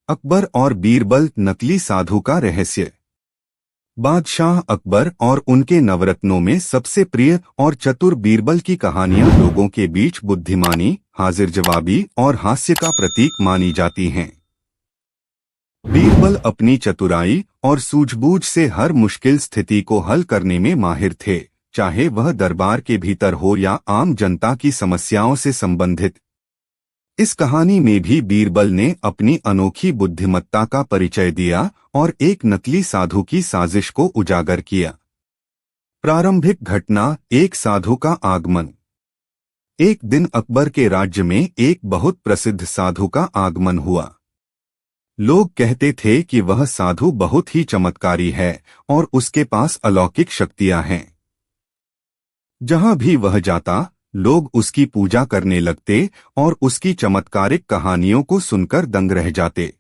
अकबर और बीरबल, नकली साधु का रहस्य। बादशाह अकबर और उनके नवरत्नों में सबसे प्रिय और चतुर बीरबल की कहानियां लोगों के बीच बुद्धिमानी, हाजिर जवाबी और हास्य का प्रतीक मानी जाती हैं। बीरबल अपनी चतुराई और सूझबूझ से हर मुश्किल स्थिति को हल करने में माहिर थे, चाहे वह दरबार के भीतर हो या आम जनता की समस्याओं से संबंधित। इस कहानी में भी बीरबल ने अपनी अनोखी बुद्धिमत्ता का परिचय दिया और एक नकली साधु की साजिश को उजागर किया। प्रारंभिक घटना, एक साधु का आगमन। एक दिन अकबर के राज्य में एक बहुत प्रसिद्ध साधु का आगमन हुआ। लोग कहते थे कि वह साधु बहुत ही चमत्कारी है और उसके पास अलौकिक शक्तियां हैं। जहां भी वह जाता, लोग उसकी पूजा करने लगते और उसकी चमत्कारिक कहानियों को सुनकर दंग रह जाते।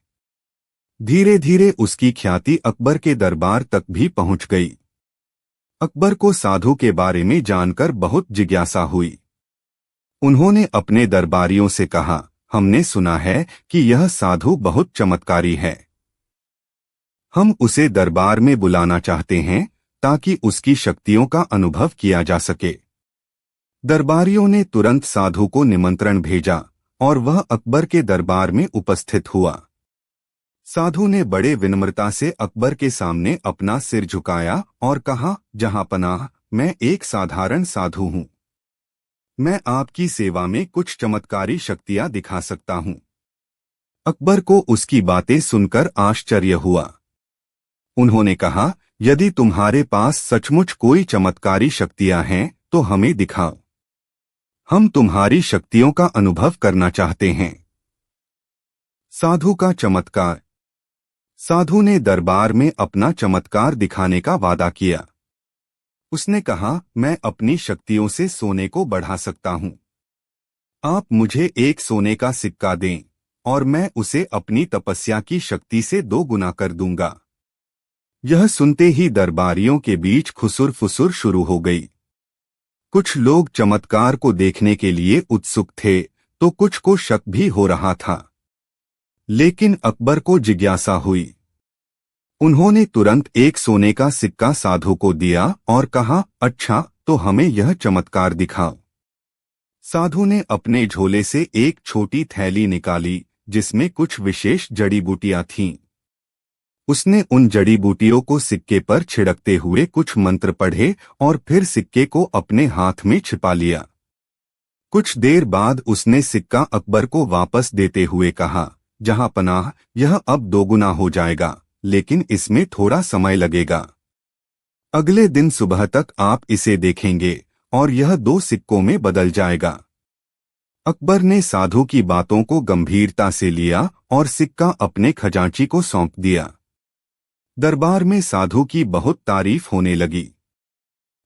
धीरे धीरे उसकी ख्याति अकबर के दरबार तक भी पहुंच गई। अकबर को साधु के बारे में जानकर बहुत जिज्ञासा हुई। उन्होंने अपने दरबारियों से कहा, हमने सुना है कि यह साधु बहुत चमत्कारी है। हम उसे दरबार में बुलाना चाहते हैं ताकि उसकी शक्तियों का अनुभव किया जा सके। दरबारियों ने तुरंत साधु को निमंत्रण भेजा और वह अकबर के दरबार में उपस्थित हुआ। साधु ने बड़े विनम्रता से अकबर के सामने अपना सिर झुकाया और कहा, जहांपनाह, मैं एक साधारण साधु हूं। मैं आपकी सेवा में कुछ चमत्कारी शक्तियां दिखा सकता हूं। अकबर को उसकी बातें सुनकर आश्चर्य हुआ। उन्होंने कहा, यदि तुम्हारे पास सचमुच कोई चमत्कारी शक्तियां हैं तो हमें दिखाओ। हम तुम्हारी शक्तियों का अनुभव करना चाहते हैं। साधु का चमत्कार। साधु ने दरबार में अपना चमत्कार दिखाने का वादा किया। उसने कहा, मैं अपनी शक्तियों से सोने को बढ़ा सकता हूं। आप मुझे एक सोने का सिक्का दें और मैं उसे अपनी तपस्या की शक्ति से 2 गुना कर दूंगा। यह सुनते ही दरबारियों के बीच खुसुर फुसुर शुरू हो गई। कुछ लोग चमत्कार को देखने के लिए उत्सुक थे तो कुछ को शक भी हो रहा था। लेकिन अकबर को जिज्ञासा हुई। उन्होंने तुरंत एक सोने का सिक्का साधु को दिया और कहा, अच्छा, तो हमें यह चमत्कार दिखाओ। साधु ने अपने झोले से एक छोटी थैली निकाली जिसमें कुछ विशेष जड़ी बूटियां थीं। उसने उन जड़ी बूटियों को सिक्के पर छिड़कते हुए कुछ मंत्र पढ़े और फिर सिक्के को अपने हाथ में छिपा लिया। कुछ देर बाद उसने सिक्का अकबर को वापस देते हुए कहा, जहांपनाह, यह अब 2 गुना हो जाएगा, लेकिन इसमें थोड़ा समय लगेगा। अगले दिन सुबह तक आप इसे देखेंगे और यह 2 सिक्कों में बदल जाएगा। अकबर ने साधु की बातों को गंभीरता से लिया और सिक्का अपने खजांची को सौंप दिया। दरबार में साधु की बहुत तारीफ होने लगी।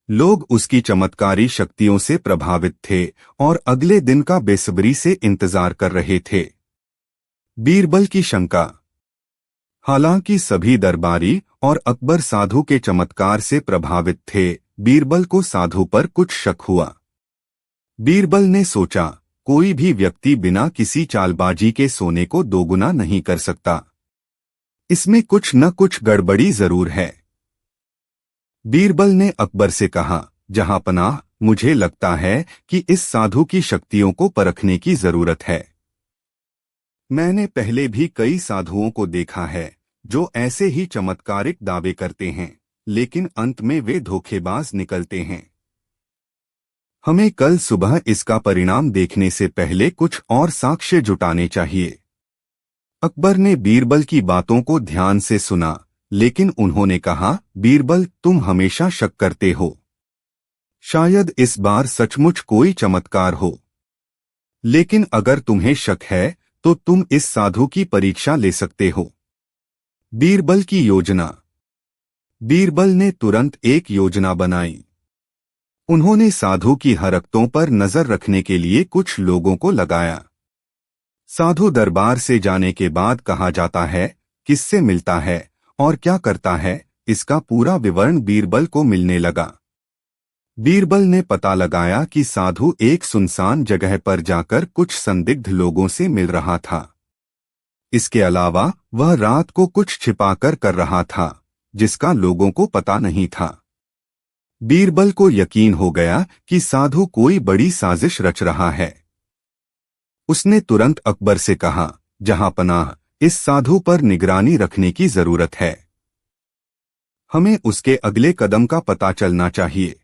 लोग उसकी चमत्कारी शक्तियों से प्रभावित थे और अगले दिन का बेसब्री से इंतजार कर रहे थे। बीरबल की शंका। हालांकि सभी दरबारी और अकबर साधु के चमत्कार से प्रभावित थे, बीरबल को साधु पर कुछ शक हुआ। बीरबल ने सोचा, कोई भी व्यक्ति बिना किसी चालबाजी के सोने को 2 गुना नहीं कर सकता। इसमें कुछ न कुछ गड़बड़ी जरूर है। बीरबल ने अकबर से कहा, जहांपनाह, मुझे लगता है कि इस साधु की शक्तियों को परखने की जरूरत है। मैंने पहले भी कई साधुओं को देखा है जो ऐसे ही चमत्कारिक दावे करते हैं, लेकिन अंत में वे धोखेबाज निकलते हैं। हमें कल सुबह इसका परिणाम देखने से पहले कुछ और साक्ष्य जुटाने चाहिए। अकबर ने बीरबल की बातों को ध्यान से सुना, लेकिन उन्होंने कहा, बीरबल, तुम हमेशा शक करते हो। शायद इस बार सचमुच कोई चमत्कार हो। लेकिन अगर तुम्हें शक है तो तुम इस साधु की परीक्षा ले सकते हो। बीरबल की योजना। बीरबल ने तुरंत एक योजना बनाई। उन्होंने साधु की हरकतों पर नजर रखने के लिए कुछ लोगों को लगाया। साधु दरबार से जाने के बाद कहाँ जाता है, किससे मिलता है और क्या करता है, इसका पूरा विवरण बीरबल को मिलने लगा। बीरबल ने पता लगाया कि साधु एक सुनसान जगह पर जाकर कुछ संदिग्ध लोगों से मिल रहा था। इसके अलावा वह रात को कुछ छिपाकर कर रहा था जिसका लोगों को पता नहीं था। बीरबल को यकीन हो गया कि साधु कोई बड़ी साजिश रच रहा है। उसने तुरंत अकबर से कहा, जहांपनाह, इस साधु पर निगरानी रखने की जरूरत है। हमें उसके अगले कदम का पता चलना चाहिए।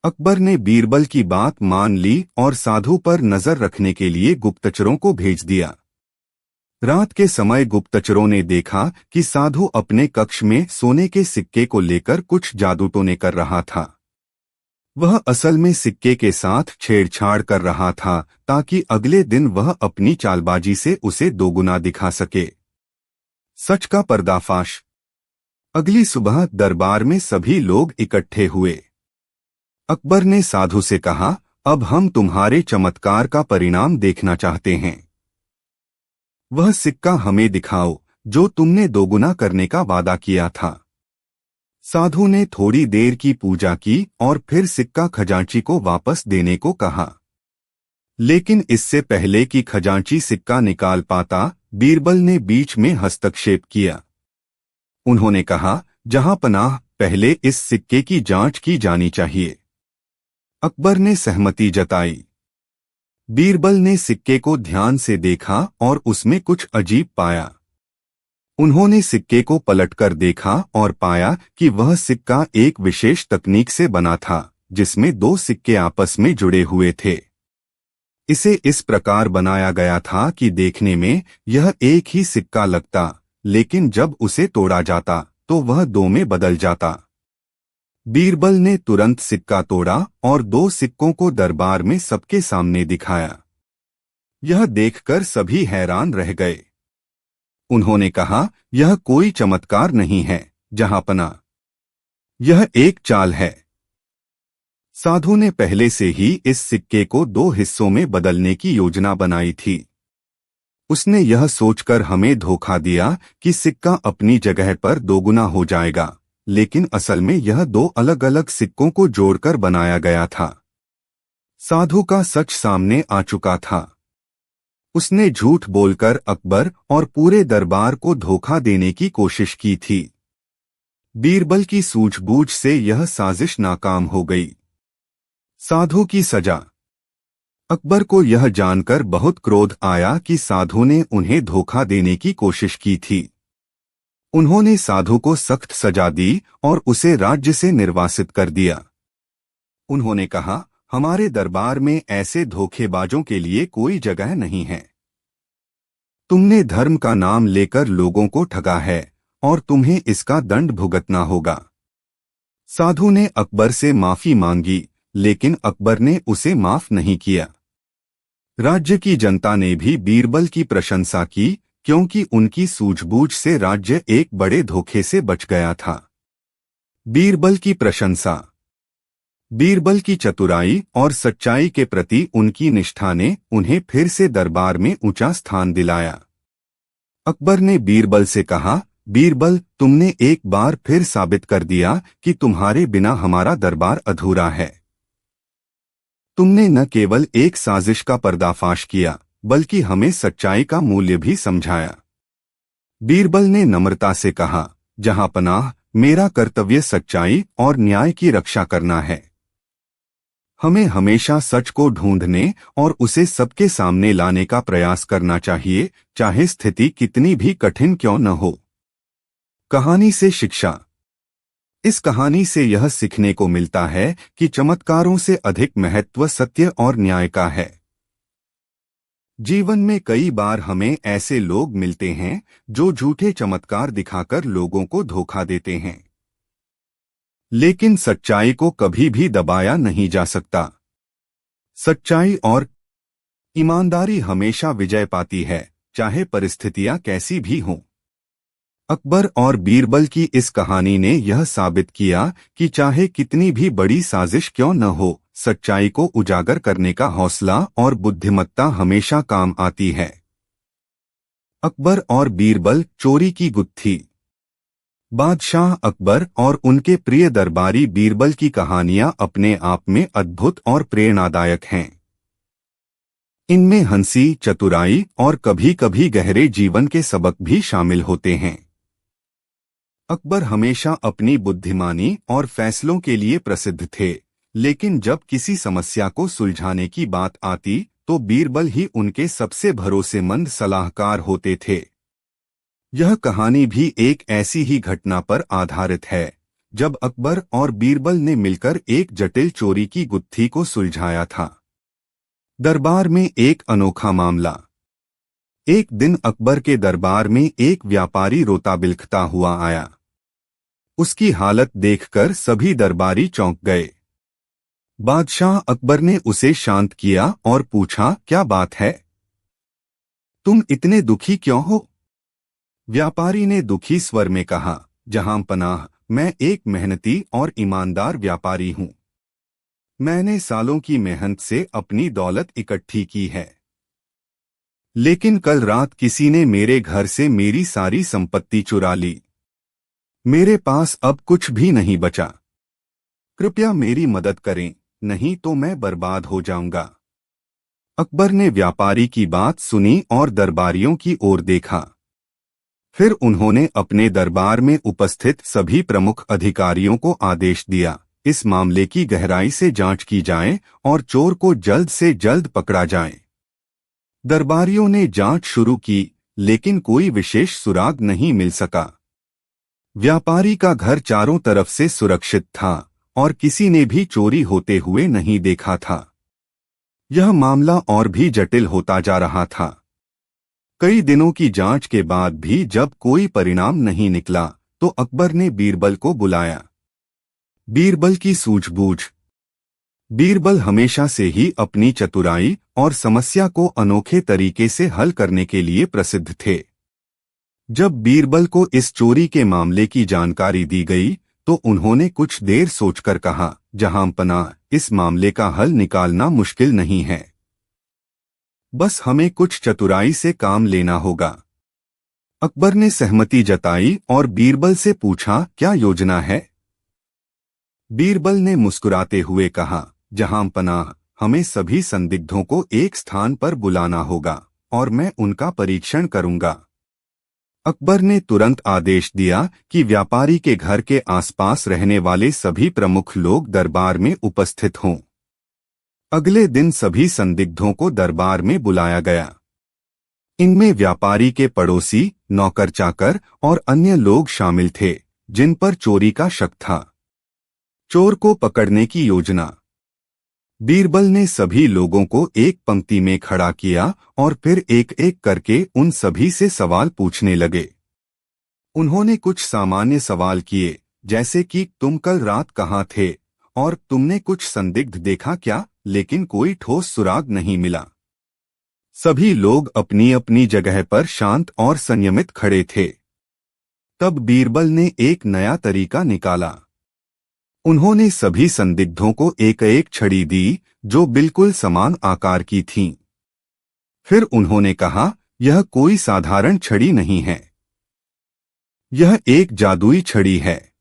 अकबर ने बीरबल की बात मान ली और साधु पर नजर रखने के लिए गुप्तचरों को भेज दिया। रात के समय गुप्तचरों ने देखा कि साधु अपने कक्ष में सोने के सिक्के को लेकर कुछ जादूटोने कर रहा था। वह असल में सिक्के के साथ छेड़छाड़ कर रहा था ताकि अगले दिन वह अपनी चालबाजी से उसे दोगुना दिखा सके। सच का पर्दाफाश। अगली सुबह दरबार में सभी लोग इकट्ठे हुए। अकबर ने साधु से कहा, अब हम तुम्हारे चमत्कार का परिणाम देखना चाहते हैं। वह सिक्का हमें दिखाओ जो तुमने दोगुना करने का वादा किया था। साधु ने थोड़ी देर की पूजा की और फिर सिक्का खजांची को वापस देने को कहा। लेकिन इससे पहले कि खजांची सिक्का निकाल पाता, बीरबल ने बीच में हस्तक्षेप किया। उन्होंने कहा, जहांपनाह, पहले इस सिक्के की जांच की जानी चाहिए। अकबर ने सहमति जताई। बीरबल ने सिक्के को ध्यान से देखा और उसमें कुछ अजीब पाया। उन्होंने सिक्के को पलटकर देखा और पाया कि वह सिक्का एक विशेष तकनीक से बना था जिसमें दो सिक्के आपस में जुड़े हुए थे। इसे इस प्रकार बनाया गया था कि देखने में यह एक ही सिक्का लगता, लेकिन जब उसे तोड़ा जाता तो वह दो में बदल जाता। बीरबल ने तुरंत सिक्का तोड़ा और दो सिक्कों को दरबार में सबके सामने दिखाया। यह देखकर सभी हैरान रह गए। उन्होंने कहा, यह कोई चमत्कार नहीं है जहांपना, यह एक चाल है। साधु ने पहले से ही इस सिक्के को दो हिस्सों में बदलने की योजना बनाई थी। उसने यह सोचकर हमें धोखा दिया कि सिक्का अपनी जगह पर दोगुना हो जाएगा, लेकिन असल में यह दो अलग अलग सिक्कों को जोड़कर बनाया गया था। साधु का सच सामने आ चुका था। उसने झूठ बोलकर अकबर और पूरे दरबार को धोखा देने की कोशिश की थी। बीरबल की सूझबूझ से यह साजिश नाकाम हो गई। साधु की सजा। अकबर को यह जानकर बहुत क्रोध आया कि साधु ने उन्हें धोखा देने की कोशिश की थी। उन्होंने साधु को सख्त सजा दी और उसे राज्य से निर्वासित कर दिया। उन्होंने कहा, हमारे दरबार में ऐसे धोखेबाजों के लिए कोई जगह नहीं है। तुमने धर्म का नाम लेकर लोगों को ठगा है और तुम्हें इसका दंड भुगतना होगा। साधु ने अकबर से माफी मांगी, लेकिन अकबर ने उसे माफ नहीं किया। राज्य की जनता ने भी बीरबल की प्रशंसा की क्योंकि उनकी सूझबूझ से राज्य एक बड़े धोखे से बच गया था। बीरबल की प्रशंसा। बीरबल की चतुराई और सच्चाई के प्रति उनकी निष्ठा ने उन्हें फिर से दरबार में ऊंचा स्थान दिलाया। अकबर ने बीरबल से कहा, बीरबल, तुमने एक बार फिर साबित कर दिया कि तुम्हारे बिना हमारा दरबार अधूरा है। तुमने न केवल एक साजिश का पर्दाफाश किया बल्कि हमें सच्चाई का मूल्य भी समझाया। बीरबल ने नम्रता से कहा, जहांपनाह, मेरा कर्तव्य सच्चाई और न्याय की रक्षा करना है। हमें हमेशा सच को ढूंढने और उसे सबके सामने लाने का प्रयास करना चाहिए, चाहे स्थिति कितनी भी कठिन क्यों न हो। कहानी से शिक्षा। इस कहानी से यह सीखने को मिलता है कि चमत्कारों से अधिक महत्व सत्य और न्याय का है। जीवन में कई बार हमें ऐसे लोग मिलते हैं जो झूठे चमत्कार दिखाकर लोगों को धोखा देते हैं, लेकिन सच्चाई को कभी भी दबाया नहीं जा सकता। सच्चाई और ईमानदारी हमेशा विजय पाती है, चाहे परिस्थितियां कैसी भी हों। अकबर और बीरबल की इस कहानी ने यह साबित किया कि चाहे कितनी भी बड़ी साजिश क्यों न हो, सच्चाई को उजागर करने का हौसला और बुद्धिमत्ता हमेशा काम आती है। अकबर और बीरबल, चोरी की गुत्थी। बादशाह अकबर और उनके प्रिय दरबारी बीरबल की कहानियां अपने आप में अद्भुत और प्रेरणादायक हैं। इनमें हंसी, चतुराई और कभी कभी गहरे जीवन के सबक भी शामिल होते हैं। अकबर हमेशा अपनी बुद्धिमानी और फैसलों के लिए प्रसिद्ध थे, लेकिन जब किसी समस्या को सुलझाने की बात आती तो बीरबल ही उनके सबसे भरोसेमंद सलाहकार होते थे। यह कहानी भी एक ऐसी ही घटना पर आधारित है, जब अकबर और बीरबल ने मिलकर एक जटिल चोरी की गुत्थी को सुलझाया था। दरबार में एक अनोखा मामला। एक दिन अकबर के दरबार में एक व्यापारी रोता बिलखता हुआ आया। उसकी हालत देखकर सभी दरबारी चौंक गए। बादशाह अकबर ने उसे शांत किया और पूछा, क्या बात है? तुम इतने दुखी क्यों हो? व्यापारी ने दुखी स्वर में कहा, जहां पनाह, मैं एक मेहनती और ईमानदार व्यापारी हूं। मैंने सालों की मेहनत से अपनी दौलत इकट्ठी की है, लेकिन कल रात किसी ने मेरे घर से मेरी सारी संपत्ति चुरा ली। मेरे पास अब कुछ भी नहीं बचा। कृपया मेरी मदद करें, नहीं तो मैं बर्बाद हो जाऊंगा। अकबर ने व्यापारी की बात सुनी और दरबारियों की ओर देखा। फिर उन्होंने अपने दरबार में उपस्थित सभी प्रमुख अधिकारियों को आदेश दिया, इस मामले की गहराई से जांच की जाए और चोर को जल्द से जल्द पकड़ा जाए। दरबारियों ने जांच शुरू की, लेकिन कोई विशेष सुराग नहीं मिल सका। व्यापारी का घर चारों तरफ से सुरक्षित था और किसी ने भी चोरी होते हुए नहीं देखा था। यह मामला और भी जटिल होता जा रहा था। कई दिनों की जांच के बाद भी जब कोई परिणाम नहीं निकला तो अकबर ने बीरबल को बुलाया। बीरबल की सूझबूझ। बीरबल हमेशा से ही अपनी चतुराई और समस्या को अनोखे तरीके से हल करने के लिए प्रसिद्ध थे। जब बीरबल को इस चोरी के मामले की जानकारी दी गई तो उन्होंने कुछ देर सोचकर कहा, जहां पनाह, इस मामले का हल निकालना मुश्किल नहीं है। बस हमें कुछ चतुराई से काम लेना होगा। अकबर ने सहमति जताई और बीरबल से पूछा, क्या योजना है? बीरबल ने मुस्कुराते हुए कहा, जहां पनाह, हमें सभी संदिग्धों को एक स्थान पर बुलाना होगा और मैं उनका परीक्षण करूंगा। अकबर ने तुरंत आदेश दिया कि व्यापारी के घर के आसपास रहने वाले सभी प्रमुख लोग दरबार में उपस्थित हों। अगले दिन सभी संदिग्धों को दरबार में बुलाया गया। इनमें व्यापारी के पड़ोसी, नौकर चाकर और अन्य लोग शामिल थे जिन पर चोरी का शक था। चोर को पकड़ने की योजना। बीरबल ने सभी लोगों को एक पंक्ति में खड़ा किया और फिर एक एक करके उन सभी से सवाल पूछने लगे। उन्होंने कुछ सामान्य सवाल किए, जैसे कि तुम कल रात कहाँ थे और तुमने कुछ संदिग्ध देखा क्या, लेकिन कोई ठोस सुराग नहीं मिला। सभी लोग अपनी अपनी जगह पर शांत और संयमित खड़े थे। तब बीरबल ने एक नया तरीका निकाला। उन्होंने सभी संदिग्धों को एक एक छड़ी दी जो बिल्कुल समान आकार की थीं। फिर उन्होंने कहा, यह कोई साधारण छड़ी नहीं है, यह एक जादुई छड़ी है।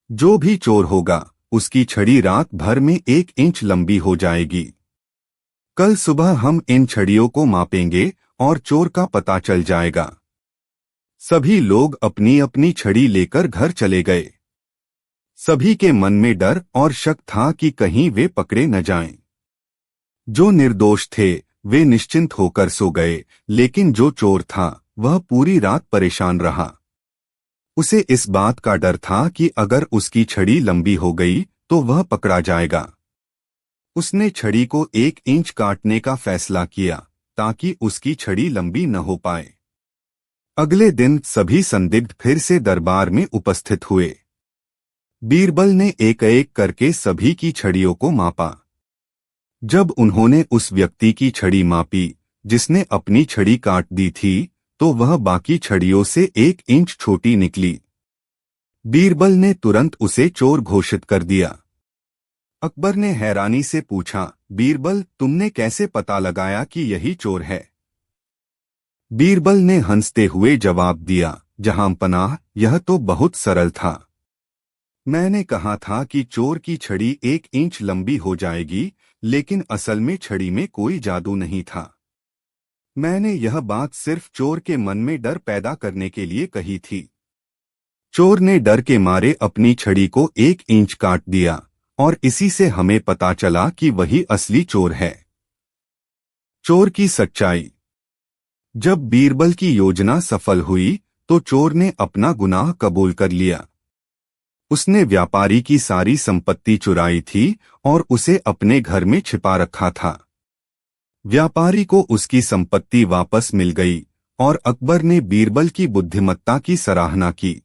जो भी चोर होगा उसकी छड़ी रात भर में 1 इंच लंबी हो जाएगी। कल सुबह हम इन छड़ियों को मापेंगे और चोर का पता चल जाएगा। सभी लोग अपनी अपनी छड़ी लेकर घर चले गए। सभी के मन में डर और शक था कि कहीं वे पकड़े न जाएं। जो निर्दोष थे वे निश्चिंत होकर सो गए, लेकिन जो चोर था वह पूरी रात परेशान रहा। उसे इस बात का डर था कि अगर उसकी छड़ी लंबी हो गई तो वह पकड़ा जाएगा। उसने छड़ी को 1 इंच काटने का फैसला किया ताकि उसकी छड़ी लंबी न हो पाए। अगले दिन सभी संदिग्ध फिर से दरबार में उपस्थित हुए। बीरबल ने एक एक करके सभी की छड़ियों को मापा। जब उन्होंने उस व्यक्ति की छड़ी मापी जिसने अपनी छड़ी काट दी थी, तो वह बाकी छड़ियों से 1 इंच छोटी निकली। बीरबल ने तुरंत उसे चोर घोषित कर दिया। अकबर ने हैरानी से पूछा, बीरबल, तुमने कैसे पता लगाया कि यही चोर है? बीरबल ने हंसते हुए जवाब दिया, जहां पनाह, यह तो बहुत सरल था। मैंने कहा था कि चोर की छड़ी 1 इंच लंबी हो जाएगी, लेकिन असल में छड़ी में कोई जादू नहीं था। मैंने यह बात सिर्फ चोर के मन में डर पैदा करने के लिए कही थी। चोर ने डर के मारे अपनी छड़ी को 1 इंच काट दिया और इसी से हमें पता चला कि वही असली चोर है। चोर की सच्चाई। जब बीरबल की योजना सफल हुई तो चोर ने अपना गुनाह कबूल कर लिया। उसने व्यापारी की सारी संपत्ति चुराई थी और उसे अपने घर में छिपा रखा था। व्यापारी को उसकी संपत्ति वापस मिल गई और अकबर ने बीरबल की बुद्धिमत्ता की सराहना की।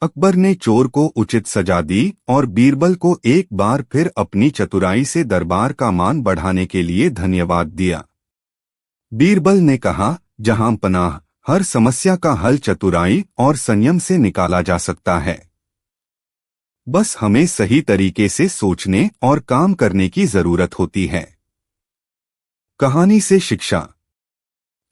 अकबर ने चोर को उचित सजा दी और बीरबल को एक बार फिर अपनी चतुराई से दरबार का मान बढ़ाने के लिए धन्यवाद दिया। बीरबल ने कहा, जहां पनाह, हर समस्या का हल चतुराई और संयम से निकाला जा सकता है। बस हमें सही तरीके से सोचने और काम करने की जरूरत होती है। कहानी से शिक्षा।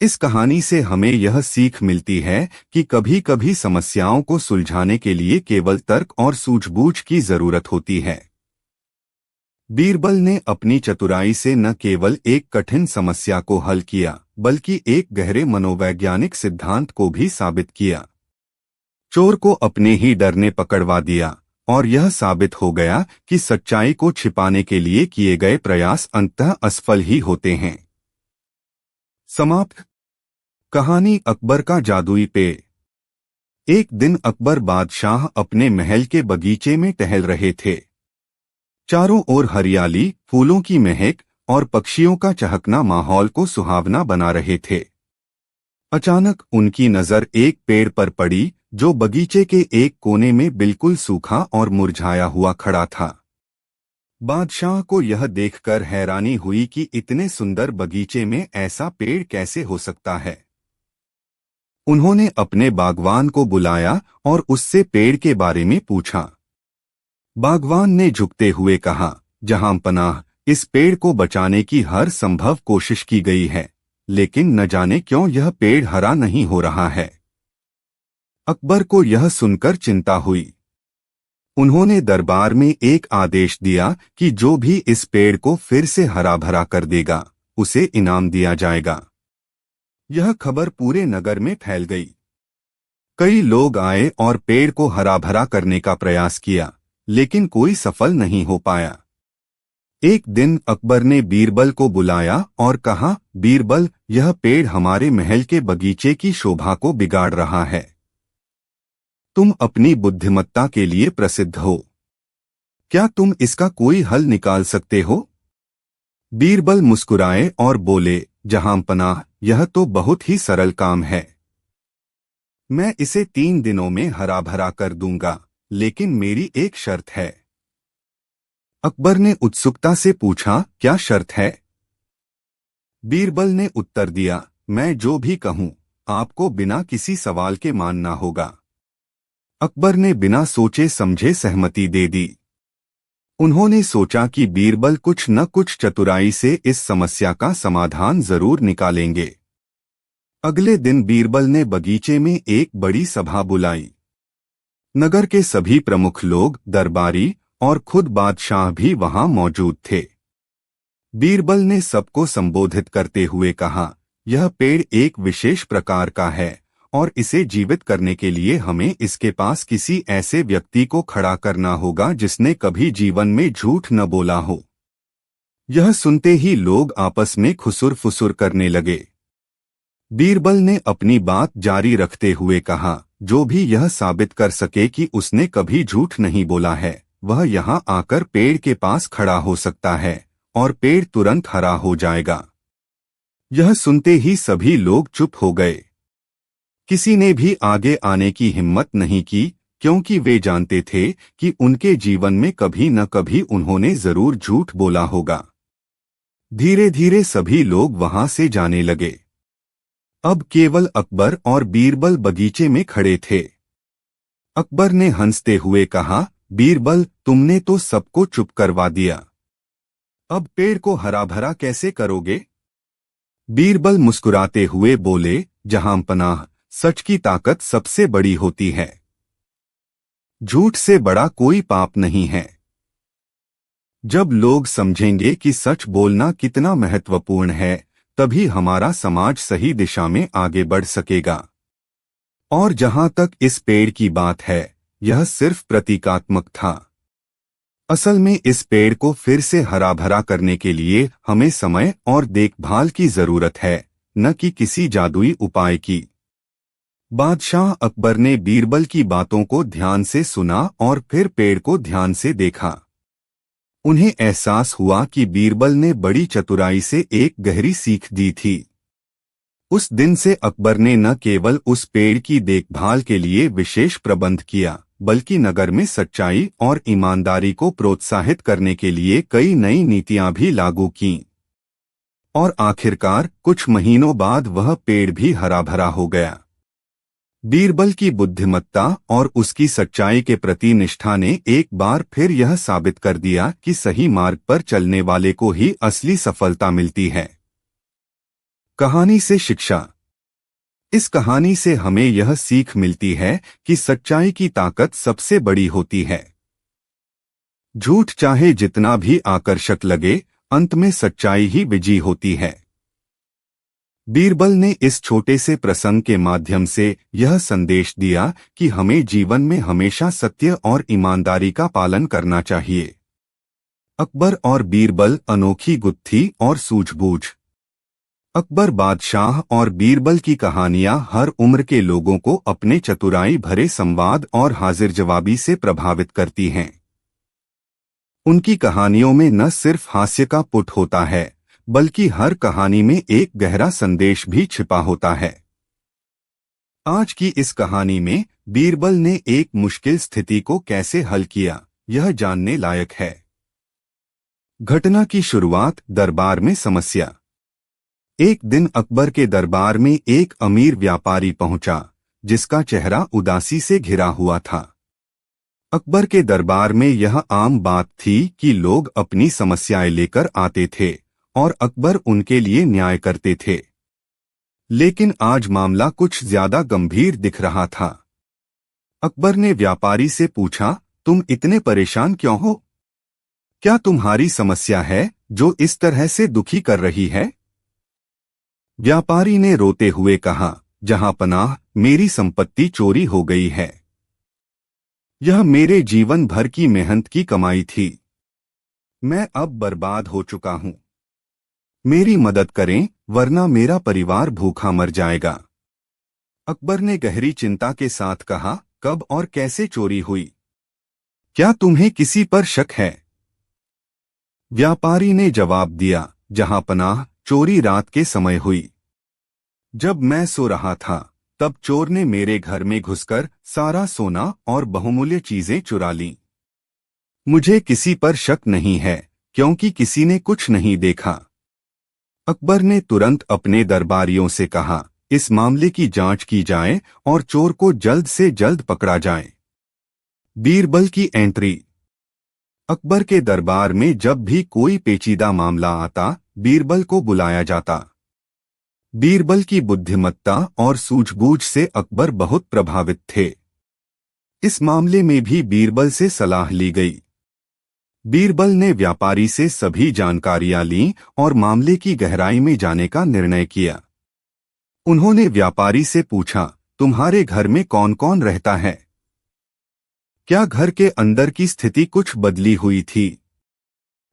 इस कहानी से हमें यह सीख मिलती है कि कभी कभी समस्याओं को सुलझाने के लिए केवल तर्क और सूझबूझ की जरूरत होती है। बीरबल ने अपनी चतुराई से न केवल एक कठिन समस्या को हल किया, बल्कि एक गहरे मनोवैज्ञानिक सिद्धांत को भी साबित किया। चोर को अपने ही डर ने पकड़वा दिया और यह साबित हो गया कि सच्चाई को छिपाने के लिए किए गए प्रयास अंततः असफल ही होते हैं। समाप्त। कहानी अकबर का जादुई पेड़। एक दिन अकबर बादशाह अपने महल के बगीचे में टहल रहे थे। चारों ओर हरियाली, फूलों की महक और पक्षियों का चहकना माहौल को सुहावना बना रहे थे। अचानक उनकी नजर एक पेड़ पर पड़ी जो बगीचे के एक कोने में बिल्कुल सूखा और मुरझाया हुआ खड़ा था। बादशाह को यह देखकर हैरानी हुई कि इतने सुंदर बगीचे में ऐसा पेड़ कैसे हो सकता है। उन्होंने अपने बागवान को बुलाया और उससे पेड़ के बारे में पूछा। बागवान ने झुकते हुए कहा, जहां पनाह, इस पेड़ को बचाने की हर संभव कोशिश की गई है, लेकिन न जाने क्यों यह पेड़ हरा नहीं हो रहा है। अकबर को यह सुनकर चिंता हुई। उन्होंने दरबार में एक आदेश दिया कि जो भी इस पेड़ को फिर से हरा भरा कर देगा, उसे इनाम दिया जाएगा। यह खबर पूरे नगर में फैल गई। कई लोग आए और पेड़ को हरा भरा करने का प्रयास किया, लेकिन कोई सफल नहीं हो पाया। एक दिन अकबर ने बीरबल को बुलाया और कहा, बीरबल, यह पेड़ हमारे महल के बगीचे की शोभा को बिगाड़ रहा है। तुम अपनी बुद्धिमत्ता के लिए प्रसिद्ध हो। क्या तुम इसका कोई हल निकाल सकते हो? बीरबल मुस्कुराए और बोले, जहां पनाह, यह तो बहुत ही सरल काम है। मैं इसे 3 दिनों में हरा भरा कर दूंगा, लेकिन मेरी एक शर्त है। अकबर ने उत्सुकता से पूछा, क्या शर्त है? बीरबल ने उत्तर दिया, मैं जो भी कहूं, आपको बिना किसी सवाल के मानना होगा। अकबर ने बिना सोचे समझे सहमति दे दी। उन्होंने सोचा कि बीरबल कुछ न कुछ चतुराई से इस समस्या का समाधान जरूर निकालेंगे। अगले दिन बीरबल ने बगीचे में एक बड़ी सभा बुलाई। नगर के सभी प्रमुख लोग, दरबारी और खुद बादशाह भी वहां मौजूद थे। बीरबल ने सबको संबोधित करते हुए कहा, यह पेड़ एक विशेष प्रकार का है और इसे जीवित करने के लिए हमें इसके पास किसी ऐसे व्यक्ति को खड़ा करना होगा जिसने कभी जीवन में झूठ न बोला हो। यह सुनते ही लोग आपस में खुसुर फुसुर करने लगे। बीरबल ने अपनी बात जारी रखते हुए कहा, जो भी यह साबित कर सके कि उसने कभी झूठ नहीं बोला है, वह यहाँ आकर पेड़ के पास खड़ा हो सकता है और पेड़ तुरंत हरा हो जाएगा। यह सुनते ही सभी लोग चुप हो गए। किसी ने भी आगे आने की हिम्मत नहीं की, क्योंकि वे जानते थे कि उनके जीवन में कभी न कभी उन्होंने जरूर झूठ बोला होगा। धीरे धीरे सभी लोग वहां से जाने लगे। अब केवल अकबर और बीरबल बगीचे में खड़े थे। अकबर ने हंसते हुए कहा, बीरबल, तुमने तो सबको चुप करवा दिया। अब पेड़ को हरा भरा कैसे करोगे? बीरबल मुस्कुराते हुए बोले, जहां पनाह, सच की ताकत सबसे बड़ी होती है। झूठ से बड़ा कोई पाप नहीं है। जब लोग समझेंगे कि सच बोलना कितना महत्वपूर्ण है, तभी हमारा समाज सही दिशा में आगे बढ़ सकेगा। और जहां तक इस पेड़ की बात है, यह सिर्फ प्रतीकात्मक था। असल में इस पेड़ को फिर से हरा भरा करने के लिए हमें समय और देखभाल की जरूरत है, न कि किसी जादुई उपाय की। बादशाह अकबर ने बीरबल की बातों को ध्यान से सुना और फिर पेड़ को ध्यान से देखा। उन्हें एहसास हुआ कि बीरबल ने बड़ी चतुराई से एक गहरी सीख दी थी। उस दिन से अकबर ने न केवल उस पेड़ की देखभाल के लिए विशेष प्रबंध किया, बल्कि नगर में सच्चाई और ईमानदारी को प्रोत्साहित करने के लिए कई नई नीतियां भी लागू कीं। और आखिरकार कुछ महीनों बाद वह पेड़ भी हरा भरा हो गया। बीरबल की बुद्धिमत्ता और उसकी सच्चाई के प्रति निष्ठा ने एक बार फिर यह साबित कर दिया कि सही मार्ग पर चलने वाले को ही असली सफलता मिलती है। कहानी से शिक्षा। इस कहानी से हमें यह सीख मिलती है कि सच्चाई की ताकत सबसे बड़ी होती है। झूठ चाहे जितना भी आकर्षक लगे, अंत में सच्चाई ही विजयी होती है। बीरबल ने इस छोटे से प्रसंग के माध्यम से यह संदेश दिया कि हमें जीवन में हमेशा सत्य और ईमानदारी का पालन करना चाहिए। अकबर और बीरबल, अनोखी गुत्थी और सूझबूझ। अकबर बादशाह और बीरबल की कहानियां हर उम्र के लोगों को अपने चतुराई भरे संवाद और हाजिर जवाबी से प्रभावित करती हैं। उनकी कहानियों में न सिर्फ हास्य का पुट होता है, बल्कि हर कहानी में एक गहरा संदेश भी छिपा होता है। आज की इस कहानी में बीरबल ने एक मुश्किल स्थिति को कैसे हल किया, यह जानने लायक है। घटना की शुरुआत दरबार में समस्या। एक दिन अकबर के दरबार में एक अमीर व्यापारी पहुंचा, जिसका चेहरा उदासी से घिरा हुआ था। अकबर के दरबार में यह आम बात थी कि लोग अपनी समस्याएं लेकर आते थे और अकबर उनके लिए न्याय करते थे। लेकिन आज मामला कुछ ज्यादा गंभीर दिख रहा था। अकबर ने व्यापारी से पूछा, तुम इतने परेशान क्यों हो? क्या तुम्हारी समस्या है जो इस तरह से दुखी कर रही है? व्यापारी ने रोते हुए कहा, जहां पनाह, मेरी संपत्ति चोरी हो गई है। यह मेरे जीवन भर की मेहनत की कमाई थी। मैं अब बर्बाद हो चुका हूं। मेरी मदद करें, वरना मेरा परिवार भूखा मर जाएगा। अकबर ने गहरी चिंता के साथ कहा, कब और कैसे चोरी हुई? क्या तुम्हें किसी पर शक है? व्यापारी ने जवाब दिया, जहां पनाह, चोरी रात के समय हुई। जब मैं सो रहा था, तब चोर ने मेरे घर में घुसकर सारा सोना और बहुमूल्य चीजें चुरा लीं। मुझे किसी पर शक नहीं है, क्योंकि किसी ने कुछ नहीं देखा। अकबर ने तुरंत अपने दरबारियों से कहा, इस मामले की जांच की जाए और चोर को जल्द से जल्द पकड़ा जाए। बीरबल की एंट्री। अकबर के दरबार में जब भी कोई पेचीदा मामला आता, बीरबल को बुलाया जाता। बीरबल की बुद्धिमत्ता और सूझबूझ से अकबर बहुत प्रभावित थे। इस मामले में भी बीरबल से सलाह ली गई। बीरबल ने व्यापारी से सभी जानकारियां लीं और मामले की गहराई में जाने का निर्णय किया। उन्होंने व्यापारी से पूछा, तुम्हारे घर में कौन कौन रहता है? क्या घर के अंदर की स्थिति कुछ बदली हुई थी?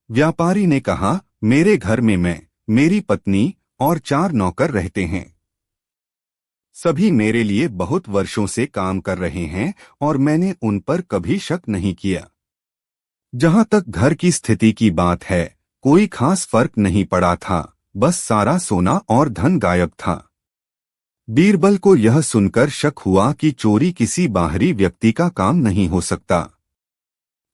व्यापारी ने कहा, मेरे घर में मैं, मेरी पत्नी और 4 नौकर रहते हैं। सभी मेरे लिए बहुत वर्षों से काम कर रहे हैं और मैंने उन पर कभी शक नहीं किया। जहां तक घर की स्थिति की बात है, कोई खास फर्क नहीं पड़ा था, बस सारा सोना और धन गायब था। बीरबल को यह सुनकर शक हुआ कि चोरी किसी बाहरी व्यक्ति का काम नहीं हो सकता।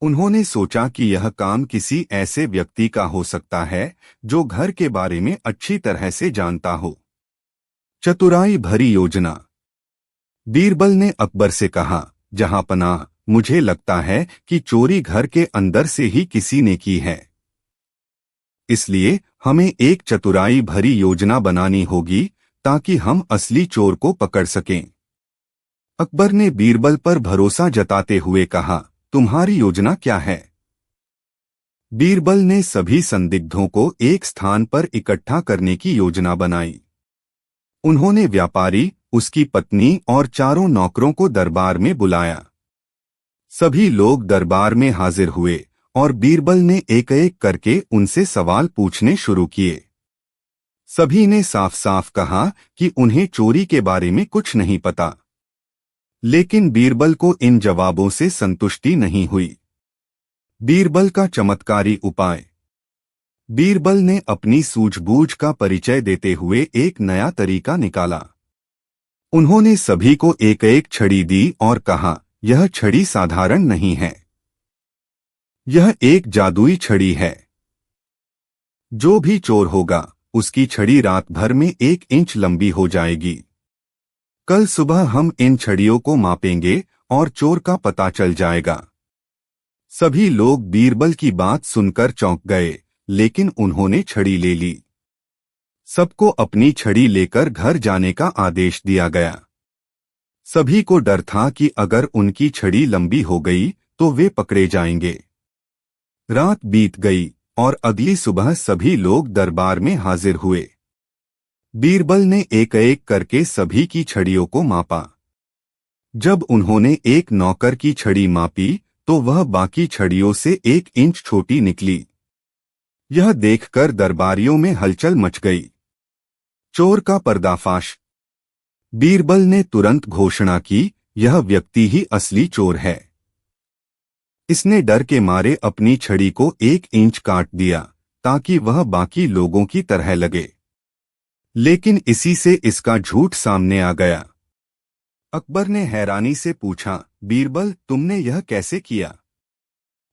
उन्होंने सोचा कि यह काम किसी ऐसे व्यक्ति का हो सकता है जो घर के बारे में अच्छी तरह से जानता हो। चतुराई भरी योजना। बीरबल ने अकबर से कहा, जहां पनाह, मुझे लगता है कि चोरी घर के अंदर से ही किसी ने की है। इसलिए हमें एक चतुराई भरी योजना बनानी होगी ताकि हम असली चोर को पकड़ सकें। अकबर ने बीरबल पर भरोसा जताते हुए कहा, तुम्हारी योजना क्या है? बीरबल ने सभी संदिग्धों को एक स्थान पर इकट्ठा करने की योजना बनाई। उन्होंने व्यापारी, उसकी पत्नी और चारों नौकरों को दरबार में बुलाया। सभी लोग दरबार में हाजिर हुए और बीरबल ने एक एक करके उनसे सवाल पूछने शुरू किए। सभी ने साफ साफ कहा कि उन्हें चोरी के बारे में कुछ नहीं पता। लेकिन बीरबल को इन जवाबों से संतुष्टि नहीं हुई। बीरबल का चमत्कारी उपाय। बीरबल ने अपनी सूझबूझ का परिचय देते हुए एक नया तरीका निकाला। उन्होंने सभी को एक एक छड़ी दी और कहा, यह छड़ी साधारण नहीं है, यह एक जादुई छड़ी है। जो भी चोर होगा उसकी छड़ी रात भर में 1 इंच लंबी हो जाएगी। कल सुबह हम इन छड़ियों को मापेंगे और चोर का पता चल जाएगा। सभी लोग बीरबल की बात सुनकर चौंक गए, लेकिन उन्होंने छड़ी ले ली। सबको अपनी छड़ी लेकर घर जाने का आदेश दिया गया। सभी को डर था कि अगर उनकी छड़ी लंबी हो गई तो वे पकड़े जाएंगे। रात बीत गई और अगली सुबह सभी लोग दरबार में हाजिर हुए। बीरबल ने एक एक करके सभी की छड़ियों को मापा। जब उन्होंने एक नौकर की छड़ी मापी तो वह बाकी छड़ियों से 1 इंच छोटी निकली। यह देखकर दरबारियों में हलचल मच गई। चोर का पर्दाफाश। बीरबल ने तुरंत घोषणा की, यह व्यक्ति ही असली चोर है। इसने डर के मारे अपनी छड़ी को 1 इंच काट दिया ताकि वह बाकी लोगों की तरह लगे। लेकिन इसी से इसका झूठ सामने आ गया। अकबर ने हैरानी से पूछा, बीरबल, तुमने यह कैसे किया?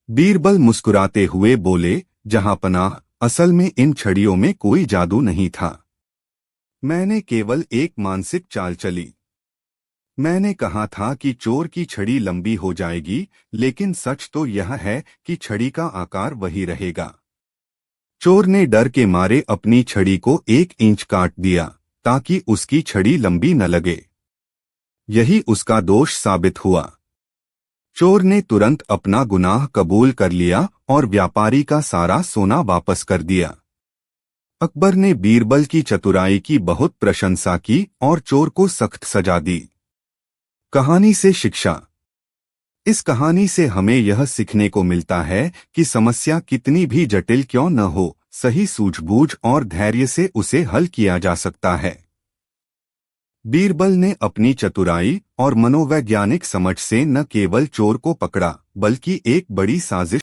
बीरबल मुस्कुराते हुए बोले, जहांपनाह, असल में इन छड़ियों में कोई जादू नहीं था। मैंने केवल एक मानसिक चाल चली। मैंने कहा था कि चोर की छड़ी लंबी हो जाएगी, लेकिन सच तो यह है कि छड़ी का आकार वही रहेगा। चोर ने डर के मारे अपनी छड़ी को 1 इंच काट दिया ताकि उसकी छड़ी लंबी न लगे। यही उसका दोष साबित हुआ। चोर ने तुरंत अपना गुनाह कबूल कर लिया और व्यापारी का सारा सोना वापस कर दिया। अकबर ने बीरबल की चतुराई की बहुत प्रशंसा की और चोर को सख्त सजा दी। कहानी से शिक्षा। इस कहानी से हमें यह सीखने को मिलता है कि समस्या कितनी भी जटिल क्यों न हो, सही सूझबूझ और धैर्य से उसे हल किया जा सकता है। बीरबल ने अपनी चतुराई और मनोवैज्ञानिक समझ से न केवल चोर को पकड़ा, बल्कि एक बड़ी साजिश